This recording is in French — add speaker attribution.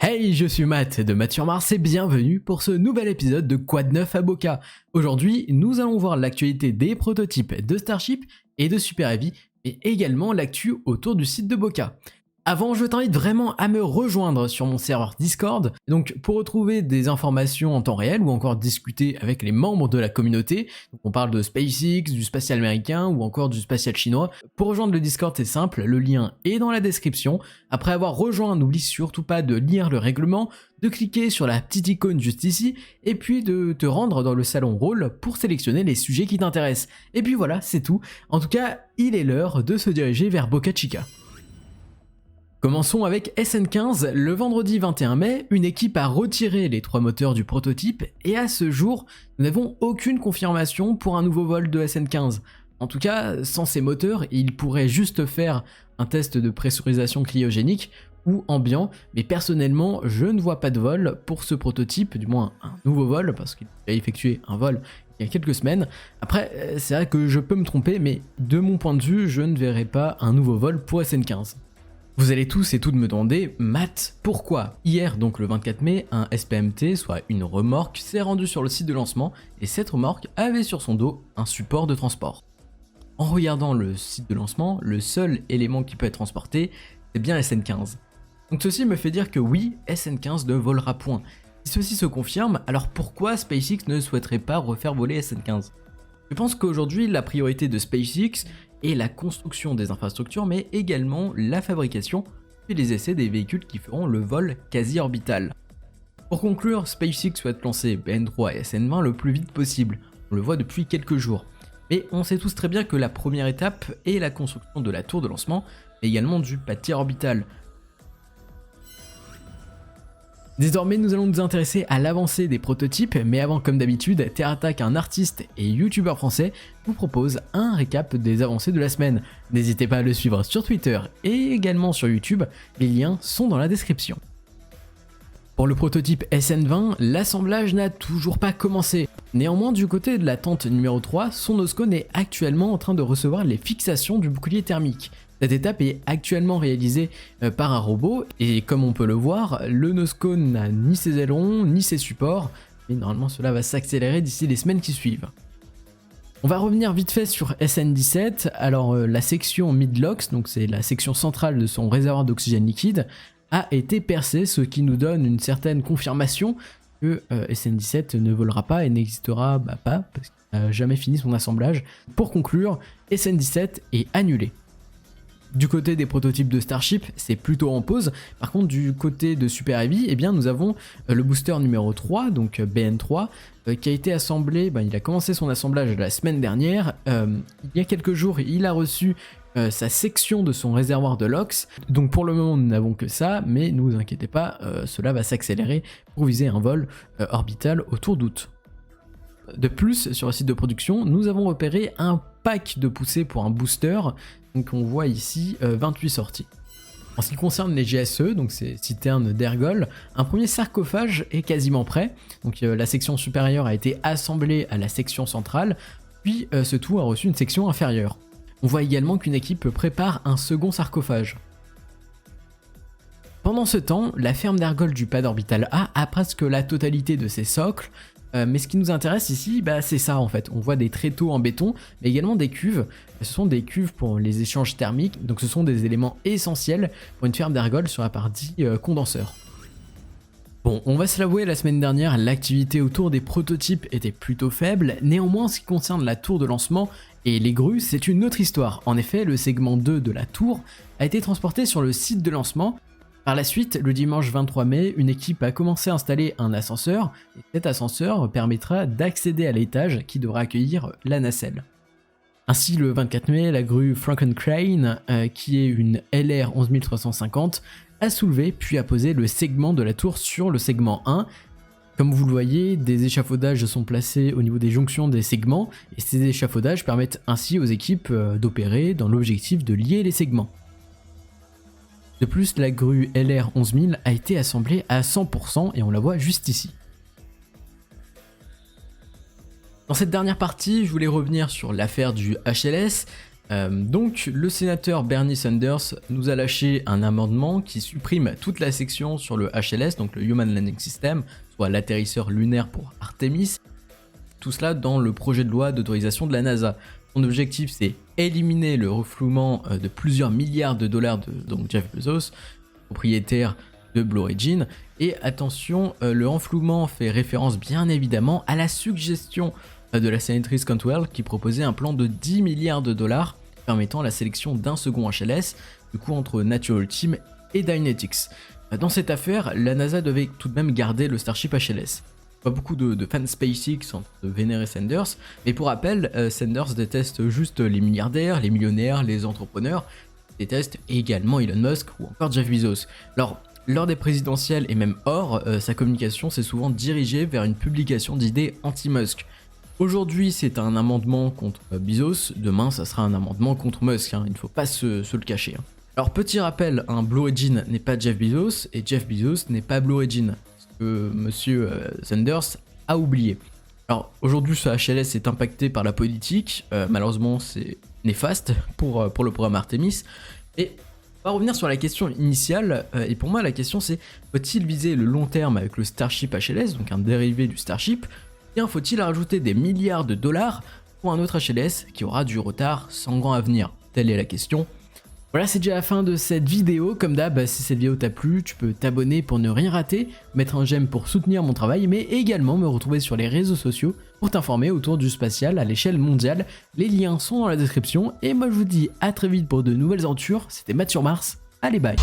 Speaker 1: Hey, je suis Matt de Matt sur Mars et bienvenue pour ce nouvel épisode de Quoi de neuf à Boca. Aujourd'hui, nous allons voir l'actualité des prototypes de Starship et de Super Heavy, mais également l'actu autour du site de Boca. Avant, je t'invite vraiment à me rejoindre sur mon serveur Discord, donc pour retrouver des informations en temps réel ou encore discuter avec les membres de la communauté. Donc on parle de SpaceX, du spatial américain ou encore du spatial chinois. Pour rejoindre le Discord, c'est simple, le lien est dans la description. Après avoir rejoint, n'oublie surtout pas de lire le règlement, de cliquer sur la petite icône juste ici, et puis de te rendre dans le salon rôle pour sélectionner les sujets qui t'intéressent. Et puis voilà, c'est tout. En tout cas, il est l'heure de se diriger vers Boca Chica. Commençons avec SN15. Le vendredi 21 mai, une équipe a retiré les 3 moteurs du prototype et à ce jour, nous n'avons aucune confirmation pour un nouveau vol de SN15. En tout cas, sans ces moteurs, il pourrait juste faire un test de pressurisation cryogénique ou ambiant, mais personnellement, je ne vois pas de vol pour ce prototype, du moins un nouveau vol, parce qu'il a effectué un vol il y a quelques semaines. Après, c'est vrai que je peux me tromper, mais de mon point de vue, je ne verrai pas un nouveau vol pour SN15. Vous allez tous et toutes me demander, Matt, pourquoi? Hier, donc le 24 mai, un SPMT, soit une remorque, s'est rendu sur le site de lancement et cette remorque avait sur son dos un support de transport. En regardant le site de lancement, le seul élément qui peut être transporté, c'est bien SN15. Donc ceci me fait dire que oui, SN15 ne volera point. Si ceci se confirme, alors pourquoi SpaceX ne souhaiterait pas refaire voler SN15? Je pense qu'aujourd'hui, la priorité de SpaceX est la construction des infrastructures, mais également la fabrication et les essais des véhicules qui feront le vol quasi-orbital. Pour conclure, SpaceX souhaite lancer BN3 et SN20 le plus vite possible, on le voit depuis quelques jours. Mais on sait tous très bien que la première étape est la construction de la tour de lancement, mais également du pâté orbital. Désormais, nous allons nous intéresser à l'avancée des prototypes, mais avant, comme d'habitude, Terre Attack, un artiste et youtubeur français, vous propose un récap des avancées de la semaine. N'hésitez pas à le suivre sur Twitter et également sur YouTube, les liens sont dans la description. Pour le prototype SN20, l'assemblage n'a toujours pas commencé. Néanmoins, du côté de la tente numéro 3, son noscone est actuellement en train de recevoir les fixations du bouclier thermique. Cette étape est actuellement réalisée par un robot et comme on peut le voir, le noscone n'a ni ses ailerons ni ses supports, mais normalement cela va s'accélérer d'ici les semaines qui suivent. On va revenir vite fait sur SN17, alors la section Midlocks, donc c'est la section centrale de son réservoir d'oxygène liquide, a été percée, ce qui nous donne une certaine confirmation que SN17 ne volera pas et n'existera pas parce qu'il n'a jamais fini son assemblage. Pour conclure, SN17 est annulé. Du côté des prototypes de Starship, c'est plutôt en pause. Par contre, du côté de Super Heavy, eh bien, nous avons le booster numéro 3, donc BN3, qui a été assemblé, il a commencé son assemblage la semaine dernière. Il y a quelques jours, il a reçu sa section de son réservoir de LOX. Donc pour le moment, nous n'avons que ça, mais ne vous inquiétez pas, cela va s'accélérer pour viser un vol orbital autour d'août. De plus, sur le site de production, nous avons repéré un pack de poussées pour un booster. Donc on voit ici 28 sorties. En ce qui concerne les GSE, donc ces citernes d'ergol, un premier sarcophage est quasiment prêt. Donc la section supérieure a été assemblée à la section centrale, puis ce tout a reçu une section inférieure. On voit également qu'une équipe prépare un second sarcophage. Pendant ce temps, la ferme d'ergol du pad orbital A a presque la totalité de ses socles. Mais ce qui nous intéresse ici, c'est ça en fait. On voit des tréteaux en béton, mais également des cuves. Ce sont des cuves pour les échanges thermiques, donc ce sont des éléments essentiels pour une ferme d'ergol sur la partie condenseur. Bon, on va se l'avouer, la semaine dernière, l'activité autour des prototypes était plutôt faible. Néanmoins, en ce qui concerne la tour de lancement et les grues, c'est une autre histoire. En effet, le segment 2 de la tour a été transporté sur le site de lancement. Par la suite, le dimanche 23 mai, une équipe a commencé à installer un ascenseur, et cet ascenseur permettra d'accéder à l'étage qui devra accueillir la nacelle. Ainsi, le 24 mai, la grue Frankencrane, qui est une LR 11350, a soulevé puis a posé le segment de la tour sur le segment 1. Comme vous le voyez, des échafaudages sont placés au niveau des jonctions des segments, et ces échafaudages permettent ainsi aux équipes d'opérer dans l'objectif de lier les segments. De plus, la grue LR 11000 a été assemblée à 100% et on la voit juste ici. Dans cette dernière partie, je voulais revenir sur l'affaire du HLS. Donc le sénateur Bernie Sanders nous a lâché un amendement qui supprime toute la section sur le HLS, donc le Human Landing System, soit l'atterrisseur lunaire pour Artemis, tout cela dans le projet de loi d'autorisation de la NASA. Son objectif, c'est éliminer le refoulement de plusieurs milliards de dollars de donc Jeff Bezos, propriétaire de Blue Origin. Et attention, le renflouement fait référence bien évidemment à la suggestion de la sénatrice Cantwell qui proposait un plan de 10 milliards de dollars permettant la sélection d'un second HLS, du coup entre Natural Team et Dynetics. Dans cette affaire, la NASA devait tout de même garder le Starship HLS. Pas beaucoup de fans SpaceX entre vénérer Sanders, mais pour rappel, Sanders déteste juste les milliardaires, les millionnaires, les entrepreneurs, il déteste également Elon Musk ou encore Jeff Bezos. Alors, lors des présidentielles et même hors, sa communication s'est souvent dirigée vers une publication d'idées anti-Musk. Aujourd'hui, c'est un amendement contre Bezos, demain, ça sera un amendement contre Musk, il ne faut pas se le cacher. Alors, petit rappel, Blue Origin n'est pas Jeff Bezos, et Jeff Bezos n'est pas Blue Origin. Monsieur Sanders a oublié. Alors aujourd'hui ce HLS est impacté par la politique, malheureusement c'est néfaste pour le programme Artemis. Et on va revenir sur la question initiale, et pour moi la question c'est, faut-il viser le long terme avec le Starship HLS, donc un dérivé du Starship, ou bien faut-il rajouter des milliards de dollars pour un autre HLS qui aura du retard sans grand avenir? Telle est la question. Voilà, c'est déjà la fin de cette vidéo. Comme d'hab, si cette vidéo t'a plu, tu peux t'abonner pour ne rien rater, mettre un j'aime pour soutenir mon travail, mais également me retrouver sur les réseaux sociaux pour t'informer autour du spatial à l'échelle mondiale. Les liens sont dans la description, et moi je vous dis à très vite pour de nouvelles aventures. C'était Matt sur Mars, allez bye.